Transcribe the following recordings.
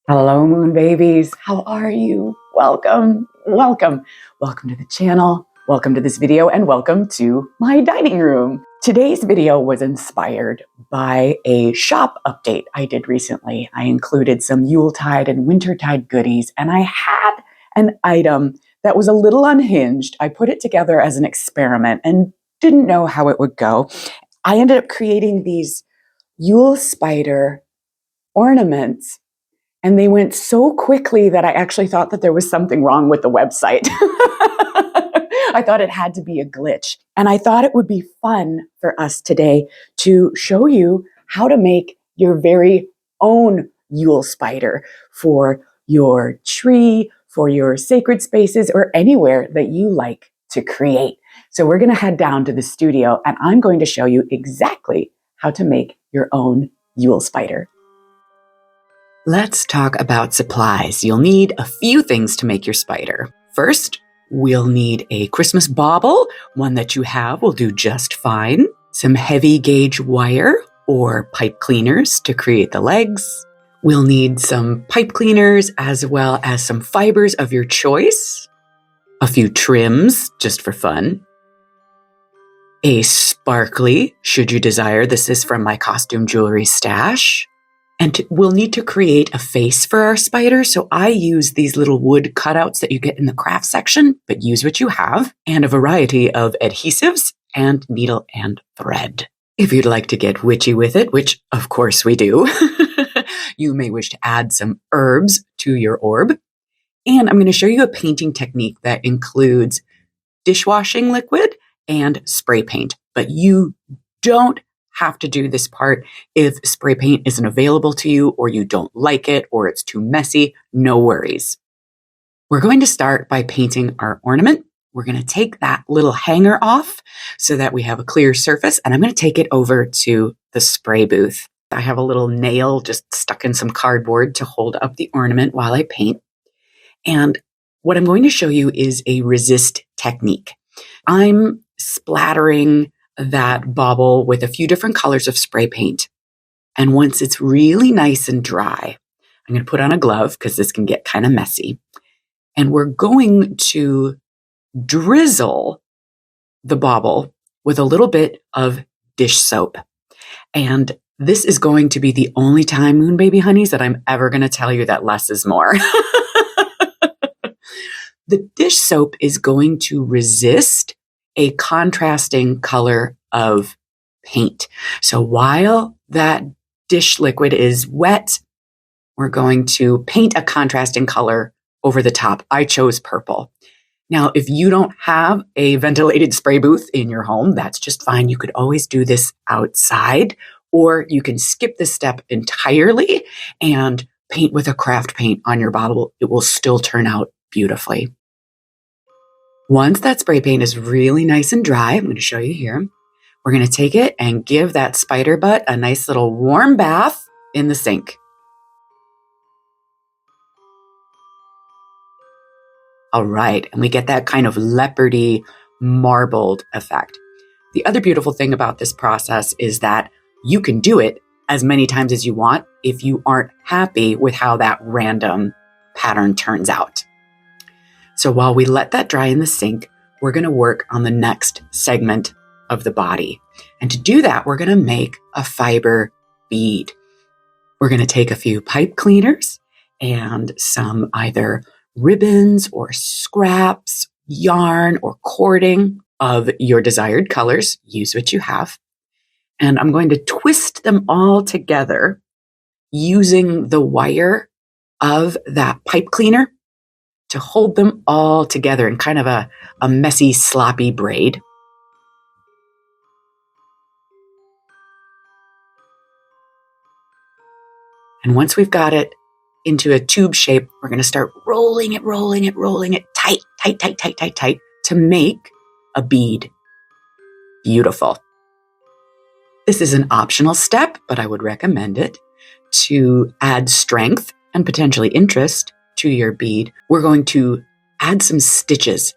Hello, moon babies. How are you? Welcome to the channel. Welcome to this video and welcome to my dining room. Today's video was inspired by a shop update I did recently. I included some Yuletide and Wintertide goodies, and I had an item that was a little unhinged. I put it together as an experiment and didn't know how it would go. I ended up creating these Yule Spider ornaments, and they went so quickly that I actually thought that there was something wrong with the website. I thought it had to be a glitch. And I thought it would be fun for us today to show you how to make your very own Yule Spider for your tree, for your sacred spaces, or anywhere that you like to create. So we're going to head down to the studio and I'm going to show you exactly how to make your own Yule Spider. Let's talk about supplies. You'll need a few things to make your spider. First, we'll need a Christmas bauble. One that you have will do just fine. Some heavy gauge wire or pipe cleaners to create the legs. We'll need some pipe cleaners as well as some fibers of your choice. A few trims just for fun. A sparkly, should you desire. This is from my costume jewelry stash. And we'll need to create a face for our spider. So I use these little wood cutouts that you get in the craft section, but use what you have, and a variety of adhesives and needle and thread. If you'd like to get witchy with it, which of course we do, you may wish to add some herbs to your orb. And I'm going to show you a painting technique that includes dishwashing liquid and spray paint, but you don't have to do this part if spray paint isn't available to you or you don't like it or it's too messy. No worries. We're going to start by painting our ornament. We're going to take that little hanger off so that we have a clear surface, and I'm going to take it over to the spray booth. I have a little nail just stuck in some cardboard to hold up the ornament while I paint. And what I'm going to show you is a resist technique. I'm splattering that bauble with a few different colors of spray paint. And once it's really nice and dry, I'm going to put on a glove because this can get kind of messy. And we're going to drizzle the bauble with a little bit of dish soap. And this is going to be the only time, Moon Baby Honeys, that I'm ever going to tell you that less is more. The dish soap is going to resist a contrasting color of paint. So while that dish liquid is wet, we're going to paint a contrasting color over the top. I chose purple. Now, if you don't have a ventilated spray booth in your home, that's just fine. You could always do this outside, or you can skip this step entirely and paint with a craft paint on your bottle. It will still turn out beautifully. Once that spray paint is really nice and dry, I'm going to show you here, we're going to take it and give that spider butt a nice little warm bath in the sink. All right, and we get that kind of leopardy, marbled effect. The other beautiful thing about this process is that you can do it as many times as you want if you aren't happy with how that random pattern turns out. So while we let that dry in the sink, we're going to work on the next segment of the body. And to do that, we're going to make a fiber bead. We're going to take a few pipe cleaners and some either ribbons or scraps, yarn or cording of your desired colors. Use what you have. And I'm going to twist them all together using the wire of that pipe cleaner to hold them all together in kind of a messy, sloppy braid. And once we've got it into a tube shape, we're going to start rolling it tight to make a bead. Beautiful. This is an optional step, but I would recommend it to add strength and potentially interest to your bead. We're going to add some stitches.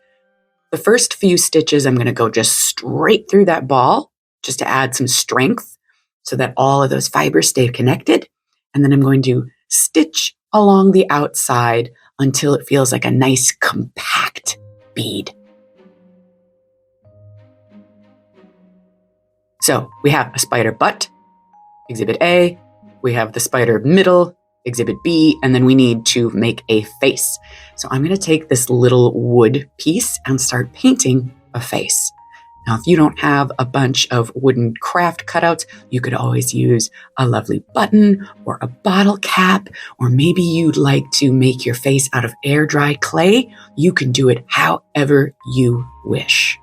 The first few stitches, I'm going to go just straight through that ball just to add some strength so that all of those fibers stay connected. And then I'm going to stitch along the outside until it feels like a nice compact bead. So we have a spider butt, exhibit A, we have the spider middle, exhibit B, and then we need to make a face. So I'm going to take this little wood piece and start painting a face. Now, if you don't have a bunch of wooden craft cutouts, you could always use a lovely button or a bottle cap, or maybe you'd like to make your face out of air-dry clay. You can do it however you wish.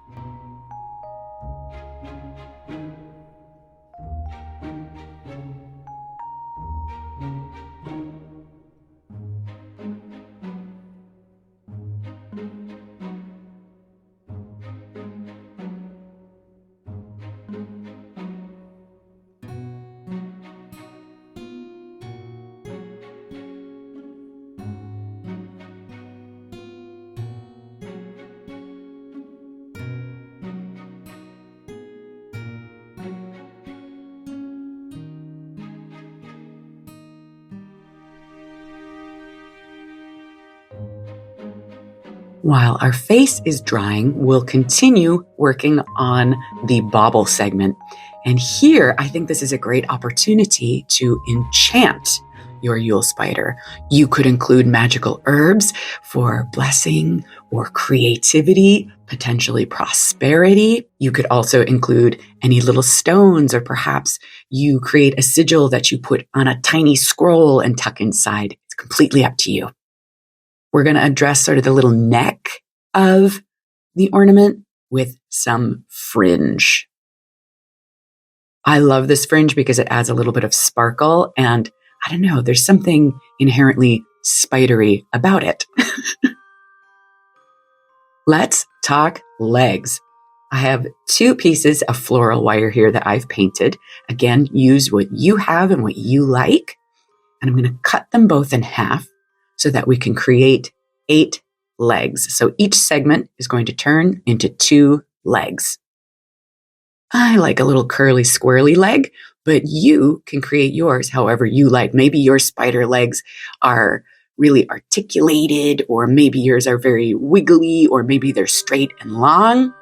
While our face is drying, we'll continue working on the bauble segment. And here, I think this is a great opportunity to enchant your Yule Spider. You could include magical herbs for blessing or creativity, potentially prosperity. You could also include any little stones, or perhaps you create a sigil that you put on a tiny scroll and tuck inside. It's completely up to you. We're going to address sort of the little neck of the ornament with some fringe. I love this fringe because it adds a little bit of sparkle, and I don't know, there's something inherently spidery about it. Let's talk legs. I have 2 pieces of floral wire here that I've painted. Again, use what you have and what you like. And I'm going to cut them both in half so that we can create 8 legs. So each segment is going to turn into 2 legs. I like a little curly squirrely leg, but you can create yours however you like. Maybe your spider legs are really articulated, or maybe yours are very wiggly, or maybe they're straight and long.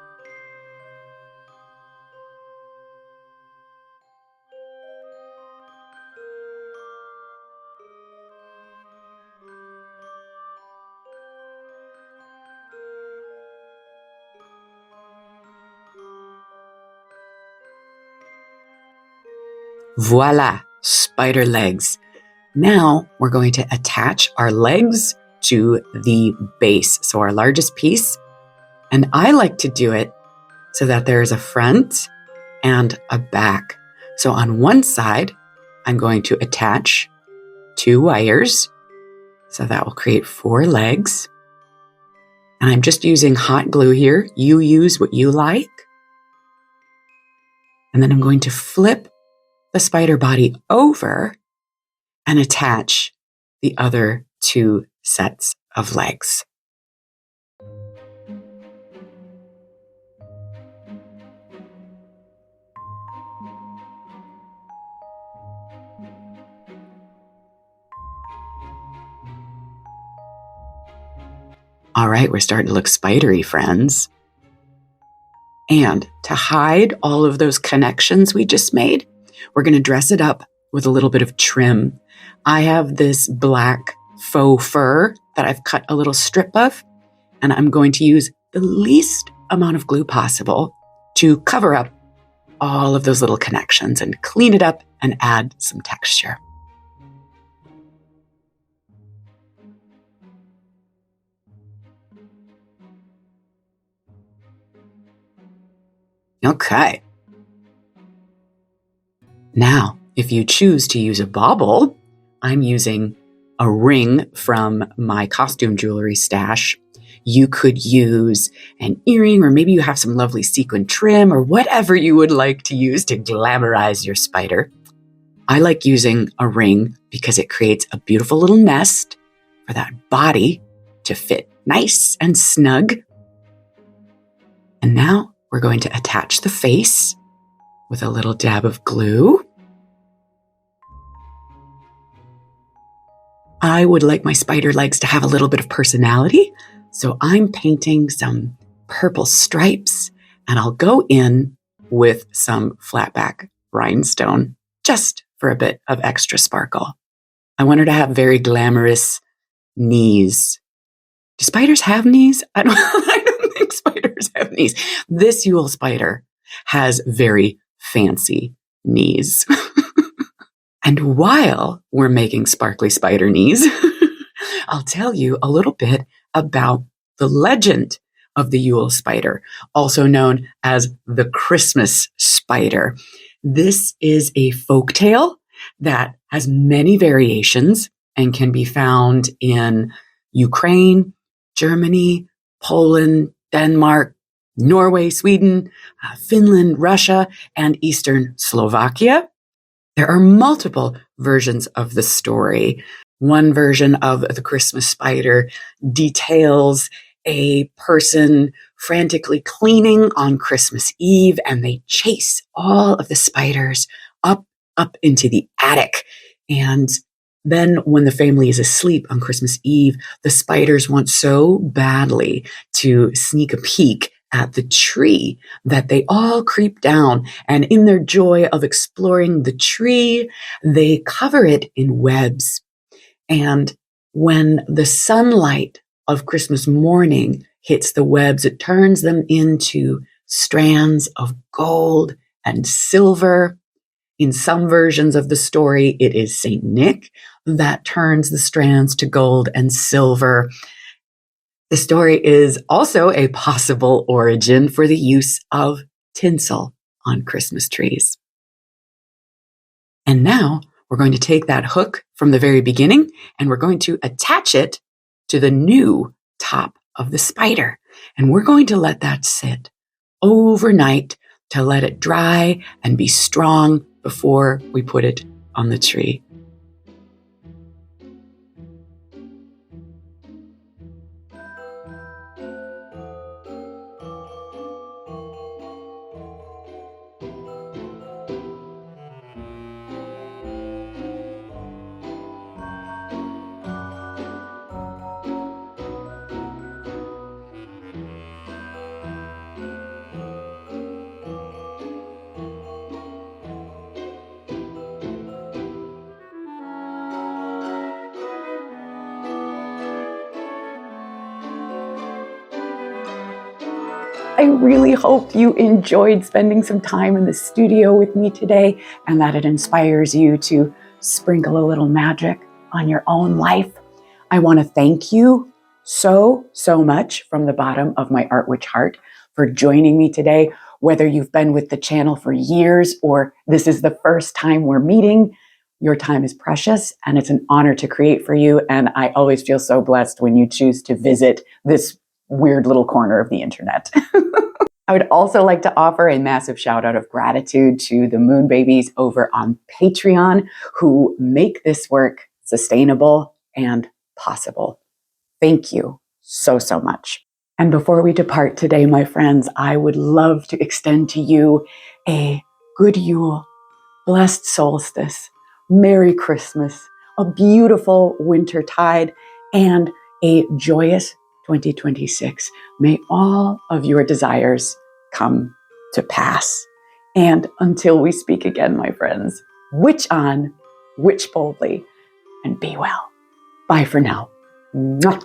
Voila, spider legs. Now we're going to attach our legs to the base, so our largest piece. And I like to do it so that there's a front and a back. So on one side, I'm going to attach 2 wires. So that will create 4 legs. And I'm just using hot glue here. You use what you like. And then I'm going to flip the spider body over and attach the other 2 sets of legs. All right, we're starting to look spidery, friends. And to hide all of those connections we just made, we're going to dress it up with a little bit of trim. I have this black faux fur that I've cut a little strip of, and I'm going to use the least amount of glue possible to cover up all of those little connections and clean it up and add some texture. Okay. Now, if you choose to use a bauble, I'm using a ring from my costume jewelry stash. You could use an earring, or maybe you have some lovely sequin trim, or whatever you would like to use to glamorize your spider. I like using a ring because it creates a beautiful little nest for that body to fit nice and snug. And now we're going to attach the face with a little dab of glue. I would like my spider legs to have a little bit of personality. So I'm painting some purple stripes, and I'll go in with some flatback rhinestone just for a bit of extra sparkle. I want her to have very glamorous knees. Do spiders have knees? I don't think spiders have knees. This Yule spider has very fancy knees. And while we're making sparkly spider knees, I'll tell you a little bit about the legend of the Yule spider, also known as the Christmas spider. This is a folktale that has many variations and can be found in Ukraine, Germany, Poland, Denmark, Norway, Sweden, Finland, Russia, and Eastern Slovakia. There are multiple versions of the story. One version of the Christmas spider details a person frantically cleaning on Christmas Eve, and they chase all of the spiders up into the attic. And then when the family is asleep on Christmas Eve, the spiders want so badly to sneak a peek at the tree that they all creep down, and in their joy of exploring the tree, they cover it in webs. And when the sunlight of Christmas morning hits the webs, it turns them into strands of gold and silver. In some versions of the story, it is Saint Nick that turns the strands to gold and silver. The story is also a possible origin for the use of tinsel on Christmas trees. And now we're going to take that hook from the very beginning and we're going to attach it to the new top of the spider. And we're going to let that sit overnight to let it dry and be strong before we put it on the tree. I really hope you enjoyed spending some time in the studio with me today and that it inspires you to sprinkle a little magic on your own life. I want to thank you so much from the bottom of my Art Witch heart for joining me today. Whether you've been with the channel for years or this is the first time we're meeting, your time is precious and it's an honor to create for you. And I always feel so blessed when you choose to visit this weird little corner of the internet. I would also like to offer a massive shout out of gratitude to the Moon Babies over on Patreon who make this work sustainable and possible. Thank you so much. And before we depart today, my friends, I would love to extend to you a good Yule, blessed solstice, Merry Christmas, a beautiful winter tide, and a joyous 2026. May all of your desires come to pass. And until we speak again, my friends, witch on, witch boldly, and be well. Bye for now. Mwah.